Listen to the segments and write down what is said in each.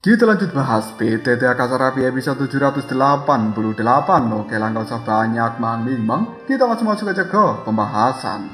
Kita lanjut bahas PTT Kasarapi episode 788. Oke lah, gak usah banyak mang. Kita langsung masuk aja ke pembahasan.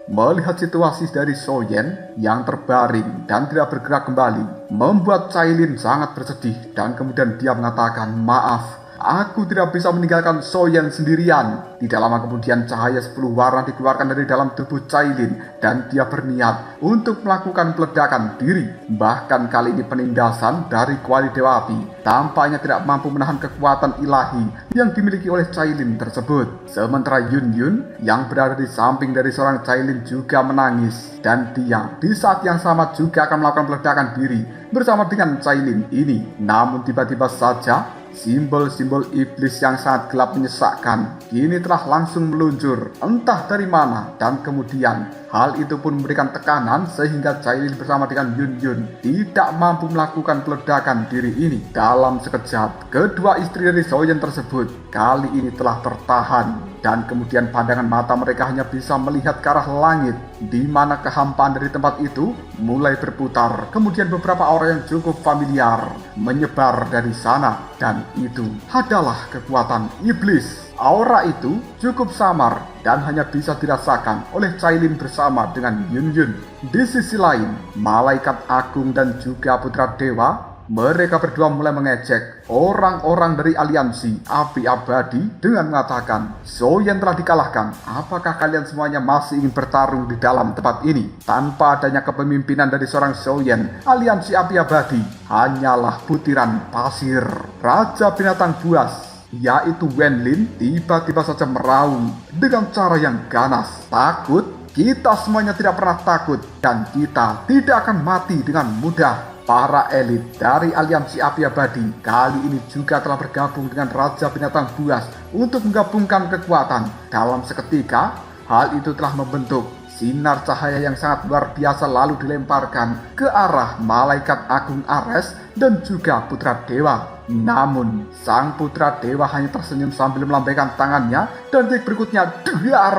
Melihat situasi dari Soyen yang terbaring dan tidak bergerak kembali membuat Cailin sangat bersedih, dan kemudian dia mengatakan, "Maaf, aku tidak bisa meninggalkan Soyen sendirian." Tidak lama kemudian cahaya 10 warna dikeluarkan dari dalam tubuh Cailin dan dia berniat untuk melakukan peledakan diri. Bahkan kali ini penindasan dari kuali Dewa Api tampaknya tidak mampu menahan kekuatan ilahi yang dimiliki oleh Cailin tersebut. Sementara Yun yang berada di samping dari seorang Cailin juga menangis, dan dia di saat yang sama juga akan melakukan peledakan diri bersama dengan Cailin ini. Namun tiba-tiba saja simbol-simbol iblis yang sangat gelap menyesakkan kini telah langsung meluncur entah dari mana, dan kemudian hal itu pun memberikan tekanan sehingga Cailin bersama dengan Yun tidak mampu melakukan peledakan diri ini. Dalam sekejap, kedua istri dari Soyen tersebut kali ini telah tertahan, dan kemudian pandangan mata mereka hanya bisa melihat ke arah langit, di mana kehampaan dari tempat itu mulai berputar. Kemudian beberapa aura yang cukup familiar menyebar dari sana, dan itu adalah kekuatan iblis. Aura itu cukup samar dan hanya bisa dirasakan oleh Cailin bersama dengan Yun. Di sisi lain, malaikat agung dan juga putra dewa, mereka berdua mulai mengejek orang-orang dari aliansi api abadi dengan mengatakan, "Soyen telah dikalahkan. Apakah kalian semuanya masih ingin bertarung di dalam tempat ini?" Tanpa adanya kepemimpinan dari seorang Soyen, aliansi api abadi hanyalah butiran pasir. Raja binatang buas, yaitu Wenlin, tiba-tiba saja meraung dengan cara yang ganas. "Takut? Kita semuanya tidak pernah takut, dan kita tidak akan mati dengan mudah." Para elit dari aliansi api abadi kali ini juga telah bergabung dengan Raja binatang buas untuk menggabungkan kekuatan. Dalam seketika, hal itu telah membentuk sinar cahaya yang sangat luar biasa lalu dilemparkan ke arah malaikat agung Ares dan juga putra dewa. Namun sang putra dewa hanya tersenyum sambil melambaikan tangannya, dan detik berikutnya dar,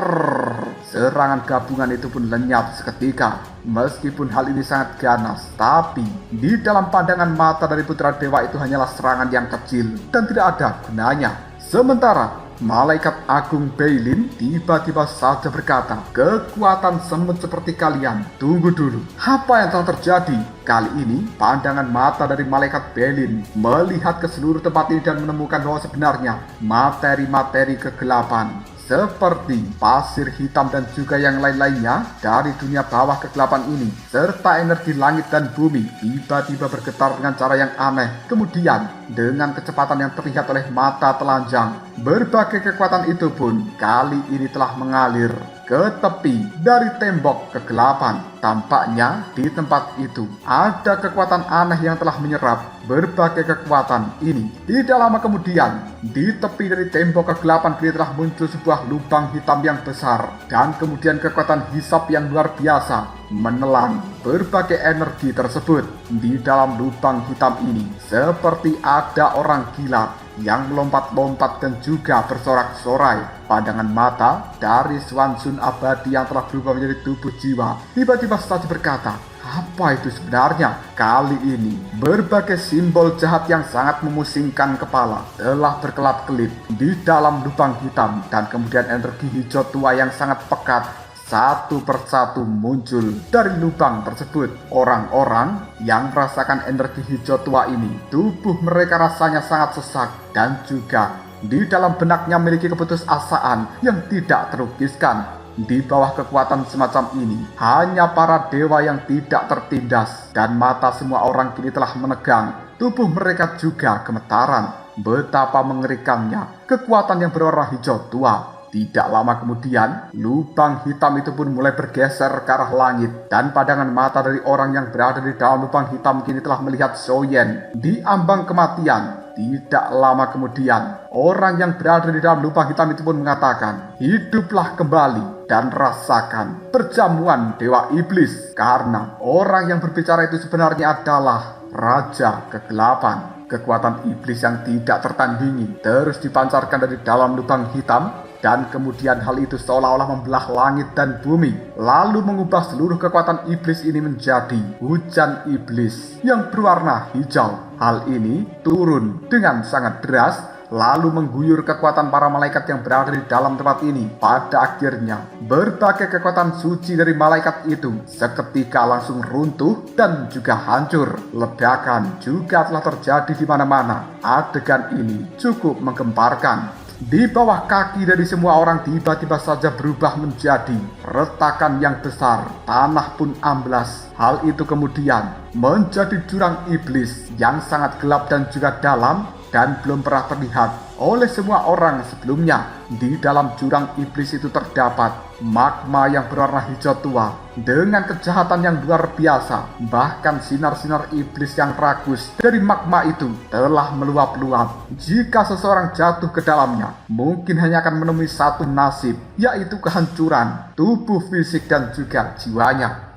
serangan gabungan itu pun lenyap seketika. Meskipun hal ini sangat ganas, tapi di dalam pandangan mata dari putra dewa itu hanyalah serangan yang kecil dan tidak ada gunanya. Sementara malaikat agung Beilin tiba-tiba saja berkata, "Kekuatan semut seperti kalian, tunggu dulu. Apa yang telah terjadi?" Kali ini pandangan mata dari malaikat Beilin melihat ke seluruh tempat ini dan menemukan bahwa sebenarnya materi-materi kegelapan seperti pasir hitam dan juga yang lain-lainnya dari dunia bawah kegelapan ini, serta energi langit dan bumi tiba-tiba bergetar dengan cara yang aneh. Kemudian dengan kecepatan yang terlihat oleh mata telanjang, berbagai kekuatan itu pun kali ini telah mengalir ke tepi dari tembok kegelapan. Tampaknya di tempat itu ada kekuatan aneh yang telah menyerap berbagai kekuatan ini. Tidak lama kemudian, di tepi dari tembok kegelapan kini telah muncul sebuah lubang hitam yang besar, dan kemudian kekuatan hisap yang luar biasa menelan berbagai energi tersebut. Di dalam lubang hitam ini seperti ada orang gila yang melompat-lompat dan juga bersorak-sorai. Pandangan mata dari Swansun abadi yang telah berubah menjadi tubuh jiwa tiba-tiba saja berkata, "Apa itu sebenarnya?" Kali ini berbagai simbol jahat yang sangat memusingkan kepala telah berkelap-kelip di dalam lubang hitam, dan kemudian energi hijau tua yang sangat pekat satu persatu muncul dari lubang tersebut. Orang-orang yang merasakan energi hijau tua ini, tubuh mereka rasanya sangat sesak, dan juga di dalam benaknya memiliki keputusasaan yang tidak terlukiskan. Di bawah kekuatan semacam ini, hanya para dewa yang tidak tertindas, dan mata semua orang kini telah menegang. Tubuh mereka juga gemetaran. Betapa mengerikannya kekuatan yang berwarna hijau tua. Tidak lama kemudian, lubang hitam itu pun mulai bergeser ke arah langit, dan pandangan mata dari orang yang berada di dalam lubang hitam kini telah melihat Soyen di ambang kematian. Tidak lama kemudian, orang yang berada di dalam lubang hitam itu pun mengatakan, "Hiduplah kembali dan rasakan perjamuan Dewa Iblis." Karena orang yang berbicara itu sebenarnya adalah Raja Kegelapan. Kekuatan iblis yang tidak tertandingi terus dipancarkan dari dalam lubang hitam, dan kemudian hal itu seolah-olah membelah langit dan bumi, lalu mengubah seluruh kekuatan iblis ini menjadi hujan iblis yang berwarna hijau. Hal ini turun dengan sangat deras, lalu mengguyur kekuatan para malaikat yang berada di dalam tempat ini. Pada akhirnya, berbagai kekuatan suci dari malaikat itu seketika langsung runtuh dan juga hancur. Ledakan juga telah terjadi di mana-mana. Adegan ini cukup menggemparkan. Di bawah kaki dari semua orang tiba-tiba saja berubah menjadi retakan yang besar. Tanah pun amblas. Hal itu kemudian menjadi jurang iblis yang sangat gelap dan juga dalam, dan belum pernah terlihat oleh semua orang sebelumnya. Di dalam jurang iblis itu terdapat magma yang berwarna hijau tua dengan kejahatan yang luar biasa. Bahkan sinar-sinar iblis yang rakus dari magma itu telah meluap-luap. Jika seseorang jatuh ke dalamnya, mungkin hanya akan menemui satu nasib, yaitu kehancuran tubuh fisik dan juga jiwanya.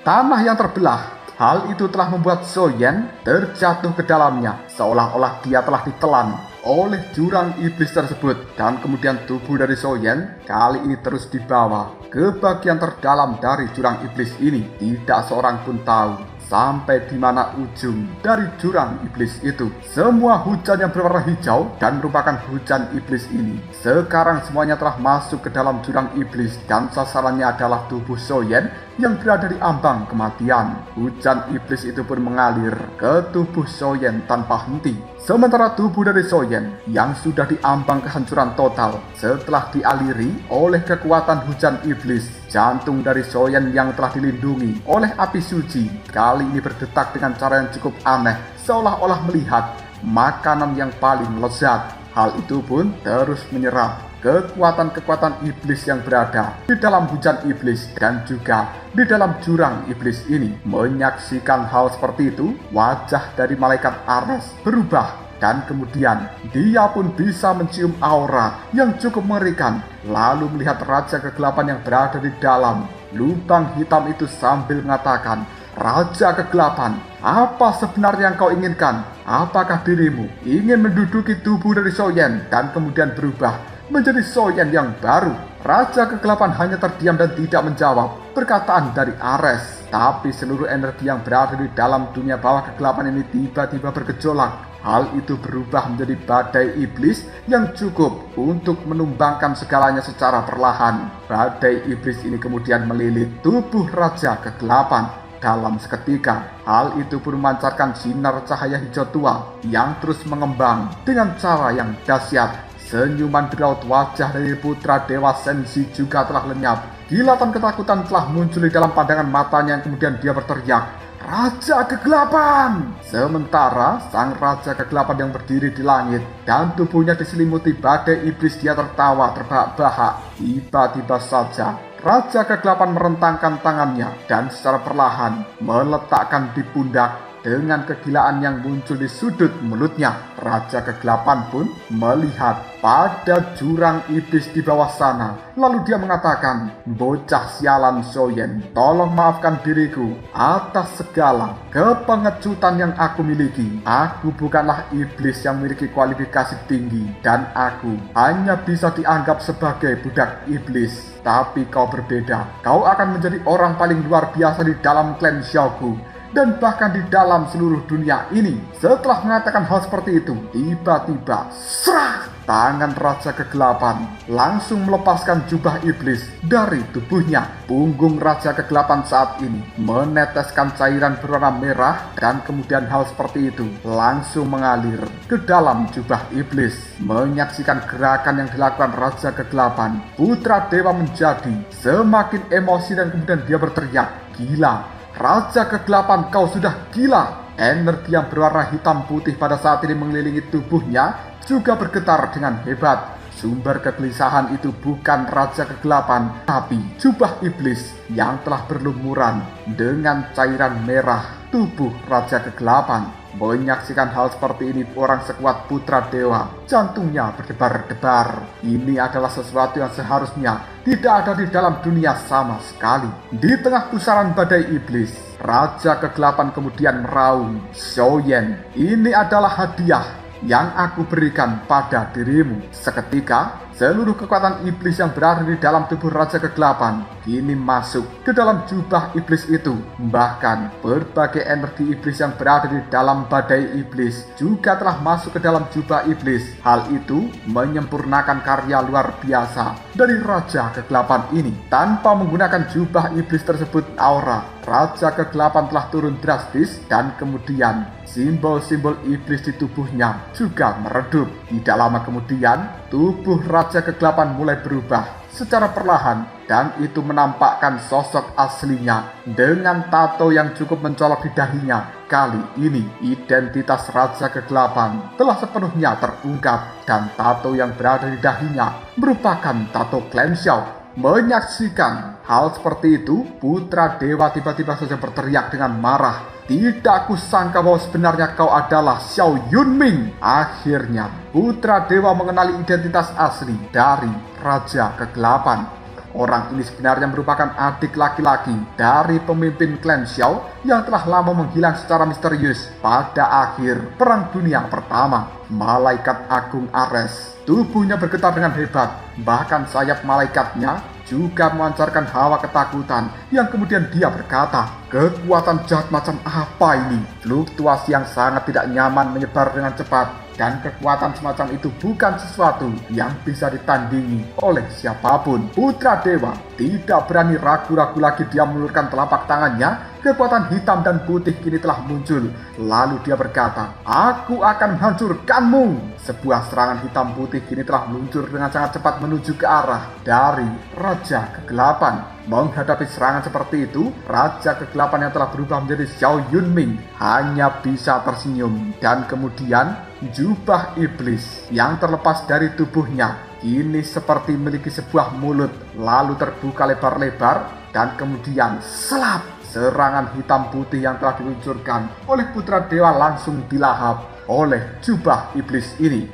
Tanah yang terbelah, hal itu telah membuat Soyen terjatuh ke dalamnya, seolah-olah dia telah ditelan oleh jurang iblis tersebut. Dan kemudian tubuh dari Soyen kali ini terus dibawa ke bagian terdalam dari jurang iblis ini. Tidak seorang pun tahu sampai di mana ujung dari jurang iblis itu. Semua hujan yang berwarna hijau dan merupakan hujan iblis ini sekarang semuanya telah masuk ke dalam jurang iblis, dan sasarannya adalah tubuh Soyen yang berada di ambang kematian. Hujan iblis itu pun mengalir ke tubuh Soyen tanpa henti. Sementara tubuh dari Soyen yang sudah diambang kehancuran total setelah dialiri oleh kekuatan hujan iblis, jantung dari Soyen yang telah dilindungi oleh api suci kali ini berdetak dengan cara yang cukup aneh, seolah-olah melihat makanan yang paling lezat. Hal itu pun terus menyerap kekuatan-kekuatan iblis yang berada di dalam hujan iblis dan juga di dalam jurang iblis ini. Menyaksikan hal seperti itu, wajah dari malaikat Ares berubah, dan kemudian dia pun bisa mencium aura yang cukup mengerikan, lalu melihat Raja Kegelapan yang berada di dalam lubang hitam itu sambil mengatakan, "Raja Kegelapan, apa sebenarnya yang kau inginkan? Apakah dirimu ingin menduduki tubuh dari Soyen dan kemudian berubah menjadi Soyen yang baru?" Raja Kegelapan hanya terdiam dan tidak menjawab perkataan dari Ares. Tapi seluruh energi yang berada di dalam dunia bawah kegelapan ini tiba-tiba bergejolak. Hal itu berubah menjadi badai iblis yang cukup untuk menumbangkan segalanya secara perlahan. Badai iblis ini kemudian melilit tubuh Raja Kegelapan. Dalam seketika, hal itu pun memancarkan sinar cahaya hijau tua yang terus mengembang dengan cara yang dahsyat. Senyuman di raut wajah dari putra Dewa Senshi juga telah lenyap. Kilatan ketakutan telah muncul di dalam pandangan matanya yang kemudian dia berteriak, "Raja Kegelapan!" Sementara sang Raja Kegelapan yang berdiri di langit dan tubuhnya diselimuti badai iblis, dia tertawa terbahak-bahak. Tiba-tiba saja Raja Kegelapan merentangkan tangannya dan secara perlahan meletakkan di pundak. Dengan kegilaan yang muncul di sudut mulutnya, Raja Kegelapan pun melihat pada jurang iblis di bawah sana. Lalu dia mengatakan, "Bocah sialan Soyen, tolong maafkan diriku atas segala kepengecutan yang aku miliki. Aku bukanlah iblis yang memiliki kualifikasi tinggi, dan aku hanya bisa dianggap sebagai budak iblis. Tapi kau berbeda. Kau akan menjadi orang paling luar biasa di dalam klan Xiaogu, dan bahkan di dalam seluruh dunia ini." Setelah mengatakan hal seperti itu, tiba-tiba serah, tangan Raja Kegelapan langsung melepaskan jubah iblis dari tubuhnya. Punggung Raja Kegelapan saat ini meneteskan cairan berwarna merah, dan kemudian hal seperti itu langsung mengalir ke dalam jubah iblis. Menyaksikan gerakan yang dilakukan Raja Kegelapan, putra dewa menjadi semakin emosi dan kemudian dia berteriak, "Gila! Raja Kegelapan, kau sudah gila!" Energi yang berwarna hitam putih pada saat ini mengelilingi tubuhnya juga bergetar dengan hebat. Sumber kegelisahan itu bukan Raja Kegelapan, tapi jubah iblis yang telah berlumuran dengan cairan merah tubuh Raja Kegelapan. Menyaksikan hal seperti ini orang sekuat putra dewa, jantungnya berdebar-debar. Ini adalah sesuatu yang seharusnya tidak ada di dalam dunia sama sekali. Di tengah pusaran badai iblis, Raja Kegelapan kemudian meraung, "Xiaoyan, ini adalah hadiah yang aku berikan pada dirimu." Seketika, seluruh kekuatan iblis yang berada di dalam tubuh Raja Kegelapan kini masuk ke dalam jubah iblis itu. Bahkan, berbagai energi iblis yang berada di dalam badai iblis juga telah masuk ke dalam jubah iblis. Hal itu menyempurnakan karya luar biasa dari Raja Kegelapan ini. Tanpa menggunakan jubah iblis tersebut, aura Raja Kegelapan telah turun drastis dan kemudian simbol-simbol iblis di tubuhnya juga meredup. Tidak lama kemudian, tubuh Raja Kegelapan mulai berubah secara perlahan dan itu menampakkan sosok aslinya dengan tato yang cukup mencolok di dahinya. Kali ini, identitas Raja Kegelapan telah sepenuhnya terungkap dan tato yang berada di dahinya merupakan tato Clan Xiao. Menyaksikan hal seperti itu, putra dewa tiba-tiba saja berteriak dengan marah, "Tidak kusangka bahwa sebenarnya kau adalah Xiao Yunming." Akhirnya, putra dewa mengenali identitas asli dari Raja Kegelapan. Orang ini sebenarnya merupakan adik laki-laki dari pemimpin klan Xiao yang telah lama menghilang secara misterius pada akhir Perang Dunia Pertama. Malaikat Agung Ares. Tubuhnya bergetar dengan hebat, bahkan sayap malaikatnya juga memancarkan hawa ketakutan yang kemudian dia berkata, "Kekuatan jahat macam apa ini?" Fluktuasi yang sangat tidak nyaman menyebar dengan cepat dan kekuatan semacam itu bukan sesuatu yang bisa ditandingi oleh siapapun. Putra dewa tidak berani ragu-ragu lagi, dia menulurkan telapak tangannya. Kekuatan hitam dan putih kini telah muncul. Lalu dia berkata, "Aku akan menghancurkanmu." Sebuah serangan hitam putih kini telah meluncur dengan sangat cepat menuju ke arah dari Raja Kegelapan. Menghadapi serangan seperti itu, Raja Kegelapan yang telah berubah menjadi Xiao Yunming hanya bisa tersenyum. Dan kemudian jubah iblis yang terlepas dari tubuhnya kini seperti memiliki sebuah mulut, lalu terbuka lebar-lebar dan kemudian selap. Serangan hitam putih yang telah diluncurkan oleh putra dewa langsung dilahap oleh jubah iblis ini.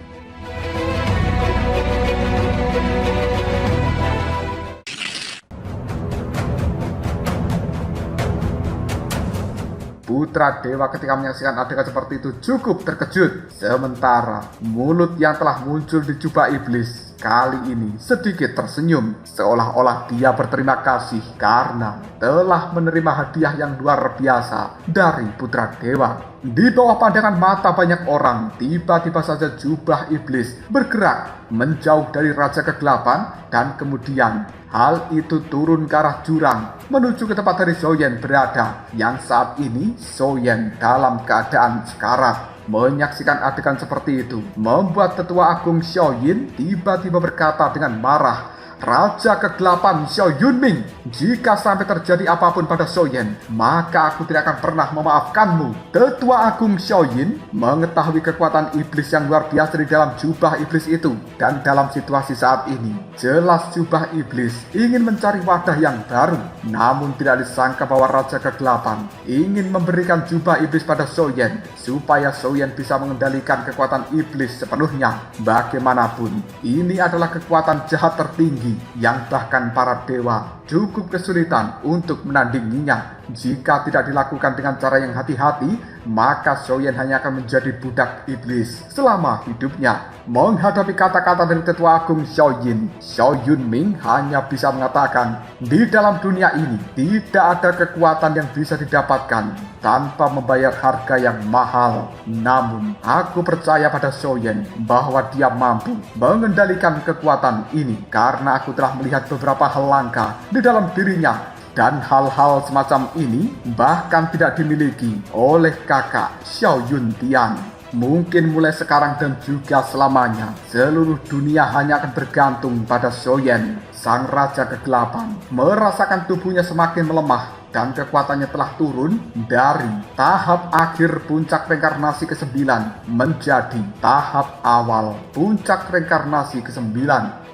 Putra dewa ketika menyaksikan adegan seperti itu cukup terkejut. Sementara mulut yang telah muncul di jubah iblis kali ini sedikit tersenyum, seolah-olah dia berterima kasih karena telah menerima hadiah yang luar biasa dari putra dewa. Di bawah pandangan mata banyak orang, tiba-tiba saja jubah iblis bergerak menjauh dari Raja Kegelapan dan kemudian hal itu turun ke arah jurang menuju ke tempat dari Xiaoyan berada, yang saat ini Xiaoyan dalam keadaan sekarat. Menyaksikan adegan seperti itu membuat Tetua Agung Xiaoyin tiba-tiba berkata dengan marah, "Raja Kegelapan Xiao Yunming, jika sampai terjadi apapun pada Xiaoyan, maka aku tidak akan pernah memaafkanmu." Tetua Agung Xiaoyin mengetahui kekuatan iblis yang luar biasa di dalam jubah iblis itu. Dan dalam situasi saat ini, jelas jubah iblis ingin mencari wadah yang baru. Namun tidak disangka bahwa Raja Kegelapan ingin memberikan jubah iblis pada Xiaoyan supaya Xiaoyan bisa mengendalikan kekuatan iblis sepenuhnya. Bagaimanapun, ini adalah kekuatan jahat tertinggi yang bahkan para dewa cukup kesulitan untuk menandinginya. Jika tidak dilakukan dengan cara yang hati-hati, maka Xiaoyan hanya akan menjadi budak iblis selama hidupnya. Menghadapi kata-kata dari Tetua Agung Xiaoyin, Xiao Yunming hanya bisa mengatakan, "Di dalam dunia ini tidak ada kekuatan yang bisa didapatkan tanpa membayar harga yang mahal. Namun, aku percaya pada Xiaoyan bahwa dia mampu mengendalikan kekuatan ini karena aku telah melihat beberapa hal langka di dalam dirinya. Dan hal-hal semacam ini bahkan tidak dimiliki oleh kakak Xiao Yuntian. Mungkin mulai sekarang dan juga selamanya, seluruh dunia hanya akan bergantung pada Xiaoyan." Sang Raja Kegelapan merasakan tubuhnya semakin melemah dan kekuatannya telah turun dari tahap akhir puncak reinkarnasi ke-9 menjadi tahap awal puncak reinkarnasi ke-9.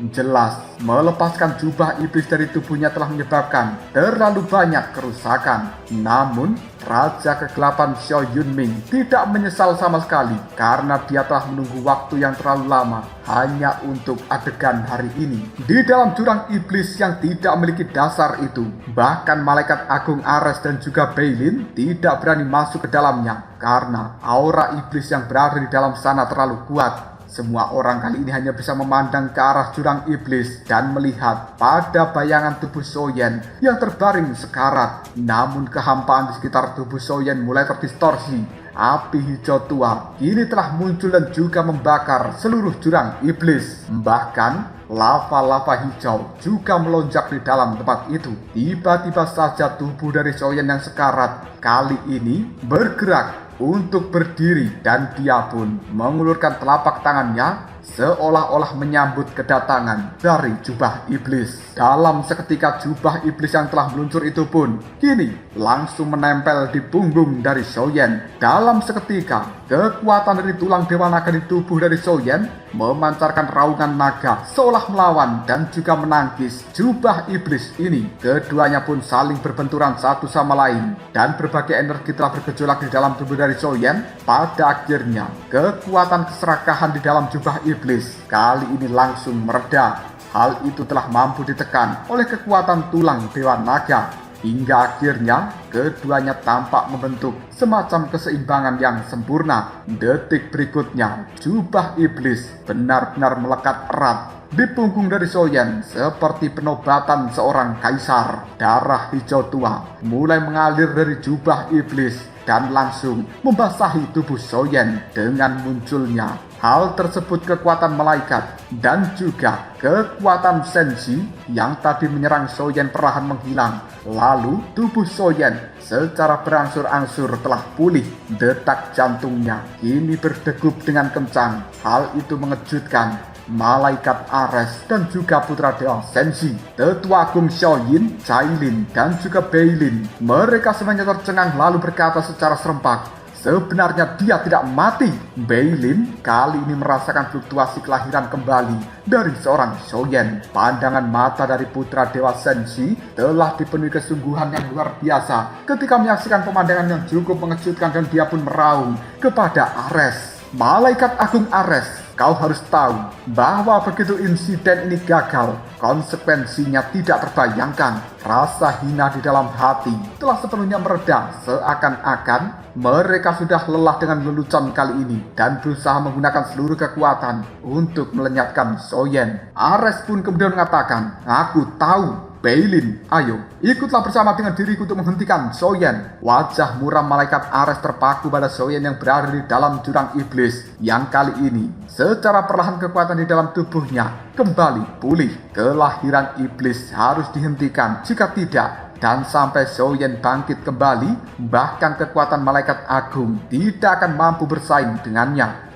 Jelas, melepaskan jubah iblis dari tubuhnya telah menyebabkan terlalu banyak kerusakan. Namun, Raja Kegelapan Xiao Yunming tidak menyesal sama sekali karena dia telah menunggu waktu yang terlalu lama hanya untuk adegan hari ini. Di dalam jurang iblis yang tidak memiliki dasar itu, bahkan malaikat agung Ares dan juga Beilin tidak berani masuk ke dalamnya karena aura iblis yang berada di dalam sana terlalu kuat. Semua orang kali ini hanya bisa memandang ke arah jurang iblis dan melihat pada bayangan tubuh Soyen yang terbaring sekarat. Namun kehampaan di sekitar tubuh Soyen mulai terdistorsi. Api hijau tua kini telah muncul dan juga membakar seluruh jurang iblis. Bahkan lava-lava hijau juga melonjak di dalam tempat itu. Tiba-tiba saja tubuh dari Soyen yang sekarat kali ini bergerak untuk berdiri dan dia pun mengulurkan telapak tangannya seolah-olah menyambut kedatangan dari jubah iblis. Dalam seketika jubah iblis yang telah meluncur itu pun kini langsung menempel di punggung dari Soyen. Dalam seketika kekuatan dari tulang dewa naga di tubuh dari Soyen memancarkan raungan naga seolah melawan dan juga menangkis jubah iblis ini. Keduanya pun saling berbenturan satu sama lain dan berbagai energi telah bergejolak di dalam tubuh dari Soyen. Pada akhirnya kekuatan keserakahan di dalam jubah iblis kali ini langsung mereda. Hal itu telah mampu ditekan oleh kekuatan tulang dewa naga hingga akhirnya keduanya tampak membentuk semacam keseimbangan yang sempurna. Detik berikutnya jubah iblis benar-benar melekat erat di punggung dari Soyen seperti penobatan seorang kaisar. Darah hijau tua mulai mengalir dari jubah iblis dan langsung membasahi tubuh Soyen. Dengan munculnya hal tersebut, kekuatan malaikat dan juga kekuatan sensi yang tadi menyerang Soyen perlahan menghilang. Lalu tubuh Soyen secara berangsur-angsur telah pulih. Detak jantungnya kini berdegup dengan kencang. Hal itu mengejutkan malaikat Ares dan juga putra dewa Sensi, tetua agung Xiaoyin, Cailin dan juga Beilin. Mereka semuanya tercengang lalu berkata secara serempak, sebenarnya dia tidak mati. Beilin kali ini merasakan fluktuasi kelahiran kembali dari seorang Soyen. Pandangan mata dari putra dewa Sensi telah dipenuhi kesungguhan yang luar biasa ketika menyaksikan pemandangan yang cukup mengejutkan dan dia pun meraung kepada Ares. Malaikat agung Ares, kau harus tahu bahwa begitu insiden ini gagal, konsekuensinya tidak terbayangkan. Rasa hina di dalam hati telah sepenuhnya mereda, seakan-akan mereka sudah lelah dengan lelucon kali ini dan berusaha menggunakan seluruh kekuatan untuk melenyapkan Soyen. Ares pun kemudian mengatakan, aku tahu. Beilin, ayo, ikutlah bersama dengan diriku untuk menghentikan Soyen. Wajah muram malaikat Ares terpaku pada Soyen yang berada di dalam jurang iblis, yang kali ini secara perlahan kekuatan di dalam tubuhnya kembali pulih. Kelahiran iblis harus dihentikan, jika tidak, dan sampai Soyen bangkit kembali, bahkan kekuatan malaikat agung tidak akan mampu bersaing dengannya.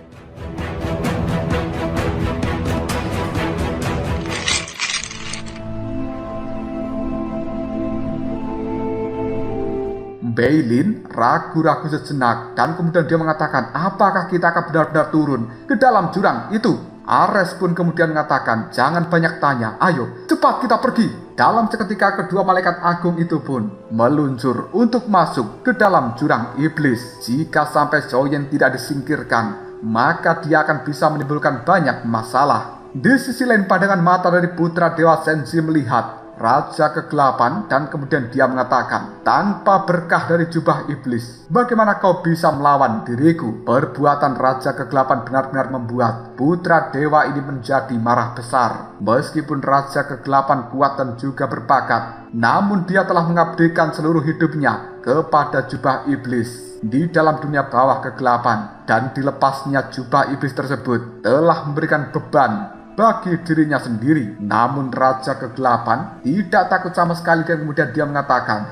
Beilin ragu-ragu sejenak dan kemudian dia mengatakan, apakah kita akan benar-benar turun ke dalam jurang itu? Ares pun kemudian mengatakan, jangan banyak tanya, ayo cepat kita pergi. Dalam seketika kedua malaikat agung itu pun meluncur untuk masuk ke dalam jurang iblis. Jika sampai Soyen tidak disingkirkan, maka dia akan bisa menimbulkan banyak masalah. Di sisi lain, pandangan mata dari putra dewa Sensi melihat Raja Kegelapan dan kemudian dia mengatakan, tanpa berkah dari jubah iblis, bagaimana kau bisa melawan diriku? Perbuatan Raja Kegelapan benar-benar membuat putra dewa ini menjadi marah besar. Meskipun Raja Kegelapan kuat dan juga berbakat, namun dia telah mengabdikan seluruh hidupnya kepada jubah iblis di dalam dunia bawah kegelapan, dan dilepasnya jubah iblis tersebut telah memberikan beban bagi dirinya sendiri. Namun Raja Kegelapan tidak takut sama sekali dan kemudian dia mengatakan,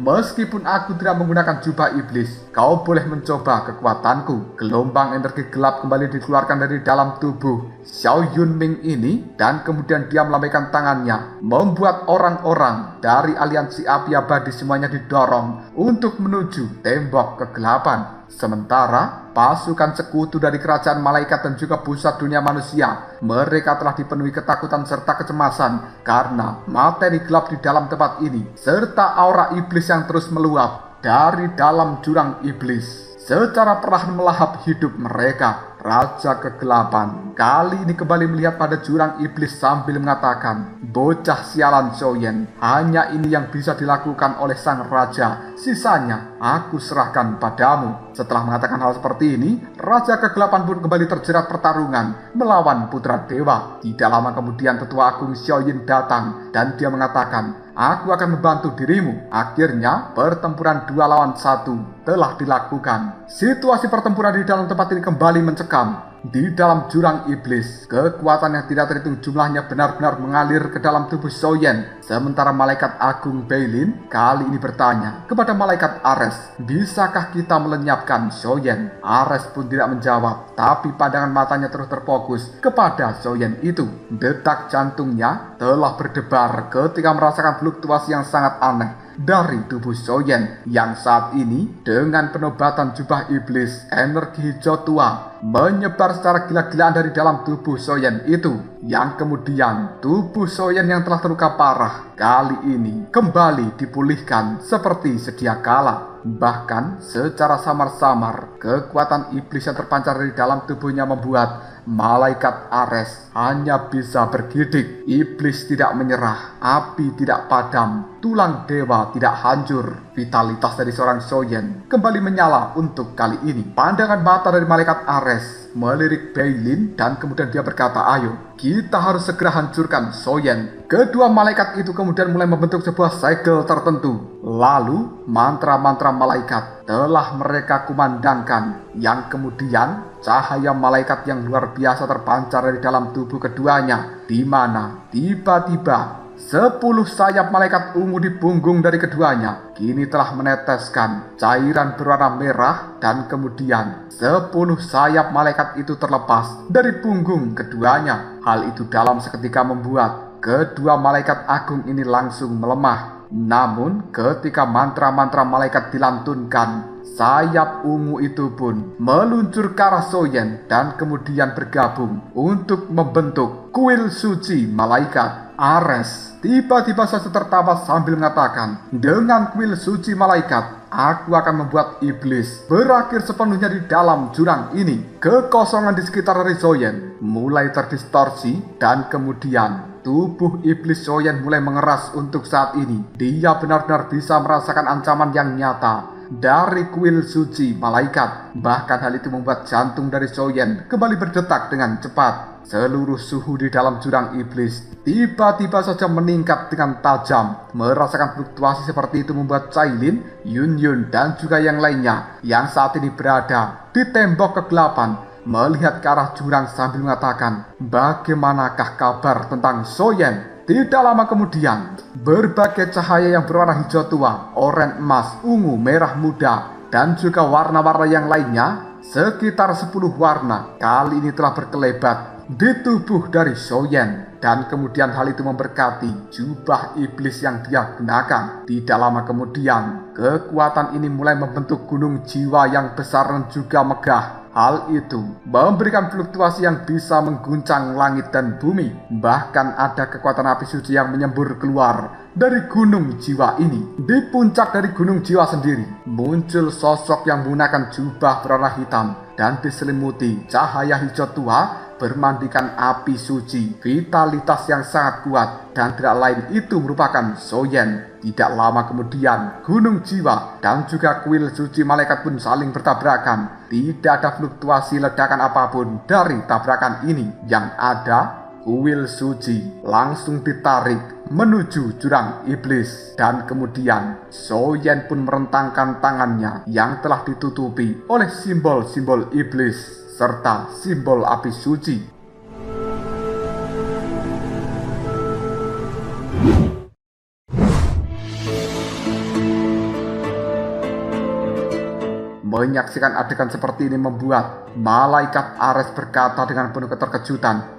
meskipun aku tidak menggunakan jubah iblis, kau boleh mencoba kekuatanku. Gelombang energi gelap kembali dikeluarkan dari dalam tubuh Xiao Yunming ini dan kemudian dia melambaikan tangannya, membuat orang-orang dari aliansi api abadi semuanya didorong untuk menuju tembok kegelapan. Sementara pasukan sekutu dari kerajaan malaikat dan juga pusat dunia manusia, mereka telah dipenuhi ketakutan serta kecemasan karena materi gelap di dalam tempat ini, serta aura iblis yang terus meluap dari dalam jurang iblis. Secara perlahan melahap hidup mereka. Raja Kegelapan kali ini kembali melihat pada jurang iblis sambil mengatakan, "Bocah sialan Soyen, hanya ini yang bisa dilakukan oleh sang raja. Sisanya aku serahkan padamu." Setelah mengatakan hal seperti ini, Raja Kegelapan pun kembali terjerat pertarungan melawan putra dewa. Tidak lama kemudian Tetua Agung Xiaoyin datang dan dia mengatakan, "Aku akan membantu dirimu." Akhirnya pertempuran 2 lawan 1 telah dilakukan. Situasi pertempuran di dalam tempat ini kembali mencekam. Di dalam jurang iblis, kekuatan yang tidak terhitung jumlahnya benar-benar mengalir ke dalam tubuh Soyen. Sementara malaikat agung Beilin kali ini bertanya kepada malaikat Ares, "Bisakah kita melenyapkan Soyen?" Ares pun tidak menjawab, tapi pandangan matanya terus terfokus kepada Soyen itu. Detak jantungnya telah berdebar ketika merasakan fluktuasi yang sangat aneh dari tubuh Soyen yang saat ini dengan penobatan jubah iblis, energi hijau tua menyebar secara gila-gilaan dari dalam tubuh Soyen itu, yang kemudian tubuh Soyen yang telah terluka parah kali ini kembali dipulihkan seperti sedia kala. Bahkan secara samar-samar kekuatan iblis yang terpancar dari dalam tubuhnya membuat malaikat Ares hanya bisa bergidik. Iblis tidak menyerah, api tidak padam, tulang dewa tidak hancur. Vitalitas dari seorang Soyen kembali menyala untuk kali ini. Pandangan mata dari malaikat Ares melirik Beilin dan kemudian dia berkata, "Ayo, kita harus segera hancurkan Soyen." Kedua malaikat itu kemudian mulai membentuk sebuah segel tertentu. Lalu mantra-mantra malaikat telah mereka kumandangkan, yang kemudian cahaya malaikat yang luar biasa terpancar dari dalam tubuh keduanya, di mana tiba-tiba 10 sayap malaikat ungu di punggung dari keduanya kini telah meneteskan cairan berwarna merah, dan kemudian 10 sayap malaikat itu terlepas dari punggung keduanya. Hal itu dalam seketika membuat kedua malaikat agung ini langsung melemah. Namun ketika mantra-mantra malaikat dilantunkan, sayap ungu itu pun meluncur ke arah Soyen dan kemudian bergabung untuk membentuk kuil suci malaikat. Ares tiba-tiba saja tertawa sambil mengatakan, "Dengan kuil suci malaikat, aku akan membuat iblis berakhir sepenuhnya di dalam jurang ini." Kekosongan di sekitar dari Soyen mulai terdistorsi dan kemudian tubuh iblis Soyen mulai mengeras untuk saat ini. Dia benar-benar bisa merasakan ancaman yang nyata dari kuil suci malaikat. Bahkan hal itu membuat jantung dari Soyen kembali berdetak dengan cepat. Seluruh suhu di dalam jurang iblis tiba-tiba saja meningkat dengan tajam. Merasakan fluktuasi seperti itu membuat Cailin, Yun, dan juga yang lainnya yang saat ini berada di tembok kegelapan melihat ke arah jurang sambil mengatakan, "Bagaimanakah kabar tentang Soyen?" Tidak lama kemudian, berbagai cahaya yang berwarna hijau tua, oranye emas, ungu, merah muda, dan juga warna-warna yang lainnya, sekitar 10 warna, kali ini telah berkelebat di tubuh dari Soyen. Dan kemudian hal itu memberkati jubah iblis yang dia gunakan. Tidak lama kemudian, kekuatan ini mulai membentuk gunung jiwa yang besar dan juga megah. Hal itu memberikan fluktuasi yang bisa mengguncang langit dan bumi. Bahkan ada kekuatan api suci yang menyembur keluar dari gunung jiwa ini. Di puncak dari gunung jiwa sendiri muncul sosok yang menggunakan jubah berwarna hitam dan diselimuti cahaya hijau tua bermandikan api suci. Vitalitas yang sangat kuat dan tidak lain itu merupakan Soyen. Tidak lama kemudian, gunung jiwa dan juga kuil suci malaikat pun saling bertabrakan. Tidak ada fluktuasi ledakan apapun dari tabrakan ini. Yang ada, kuil suci langsung ditarik menuju jurang iblis. Dan kemudian Soyen pun merentangkan tangannya yang telah ditutupi oleh simbol-simbol iblis serta simbol api suci. Menyaksikan adegan seperti ini membuat malaikat Ares berkata dengan penuh keterkejutan,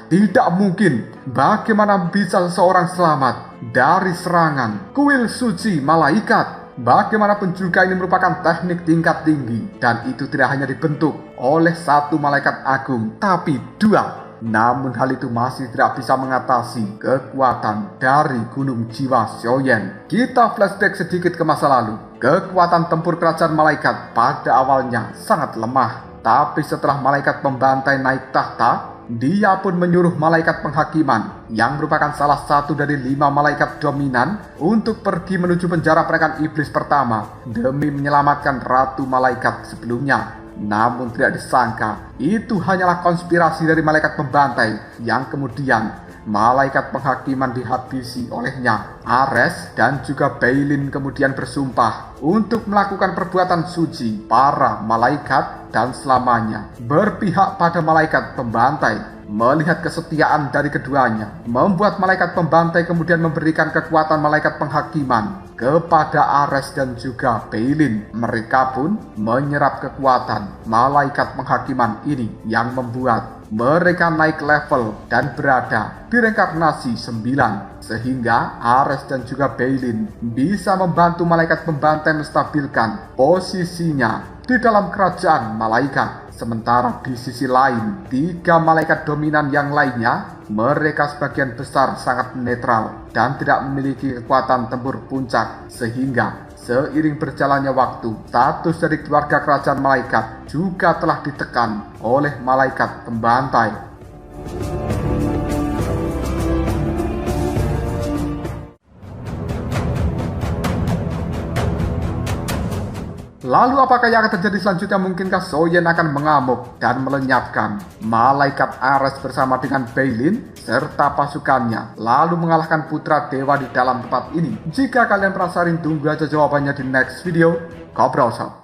Tidak mungkin. Bagaimana bisa seseorang selamat dari serangan kuil suci malaikat?" Bagaimanapun juga ini merupakan teknik tingkat tinggi, dan itu tidak hanya dibentuk oleh satu malaikat agung, tapi dua. Namun hal itu masih tidak bisa mengatasi kekuatan dari Gunung Jiwa Xiaoyan. Kita flashback sedikit ke masa lalu. Kekuatan tempur kerajaan malaikat pada awalnya sangat lemah. Tapi setelah malaikat pembantai naik tahta, dia pun menyuruh malaikat penghakiman yang merupakan salah satu dari 5 malaikat dominan untuk pergi menuju penjara perekan iblis pertama demi menyelamatkan ratu malaikat sebelumnya. Namun tidak disangka, itu hanyalah konspirasi dari malaikat pembantai yang kemudian malaikat penghakiman dihabisi olehnya. Ares dan juga Beilin kemudian bersumpah untuk melakukan perbuatan suci para malaikat dan selamanya berpihak pada malaikat pembantai. Melihat kesetiaan dari keduanya, membuat malaikat pembantai kemudian memberikan kekuatan malaikat penghakiman kepada Ares dan juga Beilin. Mereka pun menyerap kekuatan malaikat penghakiman ini yang membuat mereka naik level dan berada di reinkarnasi 9. Sehingga Ares dan juga Beilin bisa membantu malaikat pembantai menstabilkan posisinya di dalam kerajaan malaikat. Sementara di sisi lain, 3 malaikat dominan yang lainnya, mereka sebagian besar sangat netral dan tidak memiliki kekuatan tempur puncak. Sehingga seiring berjalannya waktu, status dari keluarga kerajaan malaikat juga telah ditekan oleh malaikat pembantai. Lalu apakah yang akan terjadi selanjutnya? Mungkinkah Xiaoyan akan mengamuk dan melenyapkan malaikat Ares bersama dengan Beilin serta pasukannya, lalu mengalahkan putra dewa di dalam tempat ini? Jika kalian penasaran, tunggu aja jawabannya di next video. Ngobrol sob.